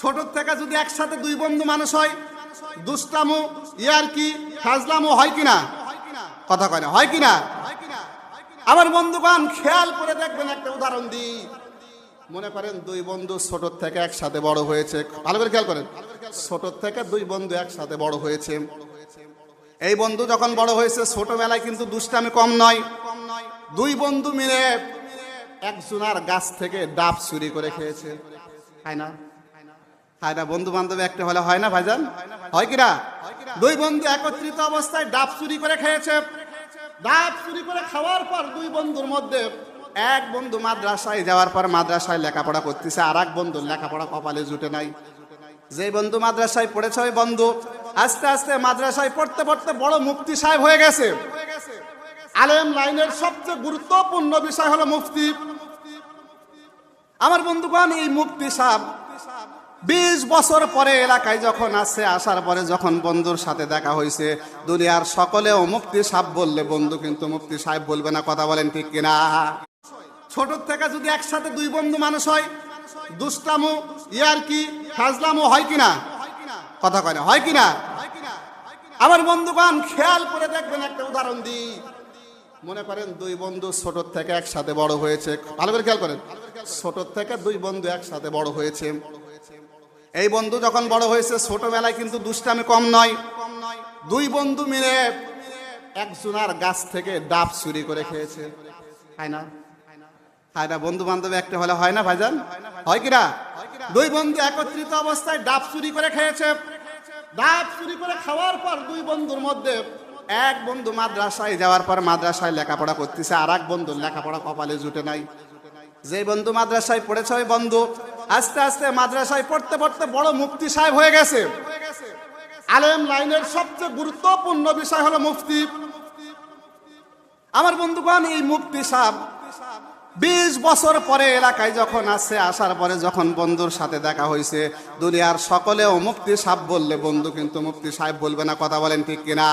ছোট থেকে যদি একসাথে দুই বন্ধু মানুষ হয়, দুষ্টামো ইয়ারকি ফাজলামো হয় কিনা? কথা কয় না, হয় কিনা? আমার বন্ধুগণ খেয়াল করে দেখবেন, একটা উদাহরণ দিই। মনে করেন দুই বন্ধু ছোট থেকে একসাথে বড় হয়েছে। ভালো করে খেয়াল করেন, ছোট থেকে দুই বন্ধু একসাথে বড় হয়েছে। এই বন্ধু যখন বড় হয়েছে, ছোটবেলায় কিন্তু দুষ্টামি কম নয়। দুই বন্ধু মিলে একজনার গাছ থেকে ডাব চুরি করে খেয়েছে। খায় না? খায় না? বন্ধু বান্ধব একটা হলে হয় না ভাইজান? হয় কিনা? দুই বন্ধু একত্রিত অবস্থায় ডাব চুরি করে খেয়েছে। ডাব চুরি করে খাওয়ার পর দুই বন্ধুর মধ্যে এক বন্ধু মাদ্রাসায় যাওয়ার পর মাদ্রাসায় লেখাপড়া করতেছে, আর এক বন্ধুর লেখাপড়া কপালে জুটে নাই। যে বন্ধু মাদ্রাসায় পড়েছে ওই বন্ধু আস্তে আস্তে মাদ্রাসায় পড়তে পড়তে বড় মুফতি সাহেব হয়ে গেছে। আলেম লাইনের সবচেয়ে গুরুত্বপূর্ণ বিষয় হলো মুফতি। আমার বন্ধুগণ, এই মুফতি সাহেব 20 বছর পরে এলাকায় যখন আসছে, আসার পরে যখন বন্ধুর সাথে দেখা হয়েছে, দুনিয়ার সকলেও মুফতি সাহেব বললে বন্ধু কিন্তু মুফতি সাহেব বলবে না। কথা বলেন ঠিক কিনা? ছোট থেকে যদি একসাথে দুই বন্ধু মানুষ হয়, দুষ্টামো ইয়ারকি ফাজলামো হয় কিনা? কথা কয় না, হয় কিনা? আমার বন্ধুগণ খেয়াল করে দেখবেন, একটা উদাহরণ দিই। মনে করেন দুই বন্ধু ছোট থেকে একসাথে বড় হয়েছে। ভালো করে খেয়াল করেন, ছোট থেকে দুই বন্ধু একসাথে বড় হয়েছে। এই বন্ধু যখন বড় হয়েছে, ছোটবেলায় কিন্তু দুষ্টামি কম নয়। দুই বন্ধু মিলে একজনার গাছ থেকে ডাব চুরি করে খেয়েছে। খায় না? খায় না? বন্ধু বান্ধব একটা হলে হয় না ভাইজান? হয় কিনা? দুই বন্ধু একত্রিত অবস্থায় ডাব চুরি করে খেয়েছে। ডাব চুরি করে খাওয়ার পর দুই বন্ধুর মধ্যে এক বন্ধু মাদ্রাসায় যাওয়ার পর মাদ্রাসায় লেখাপড়া করতেছে, আর এক বন্ধুর লেখাপড়া কপালে জুটে নাই। যে বন্ধু মাদ্রাসায় পড়েছে ওই বন্ধু আস্তে আস্তে মাদ্রাসায় পড়তে পড়তে বড় মুফতি সাহেব হয়ে গেছে। আলেম লাইনের সবচেয়ে গুরুত্বপূর্ণ বিষয় হলো মুফতি। আমার বন্ধুগণ, এই মুফতি সাহেব 20 বছর পরে এলাকায় যখন আসছে, আসার পরে যখন বন্ধুর সাথে দেখা হয়েছে, দুনিয়ার সকলেও মুফতি সাহেব বললে বন্ধু কিন্তু মুফতি সাহেব বলবে না। কথা বলেন ঠিক কিনা?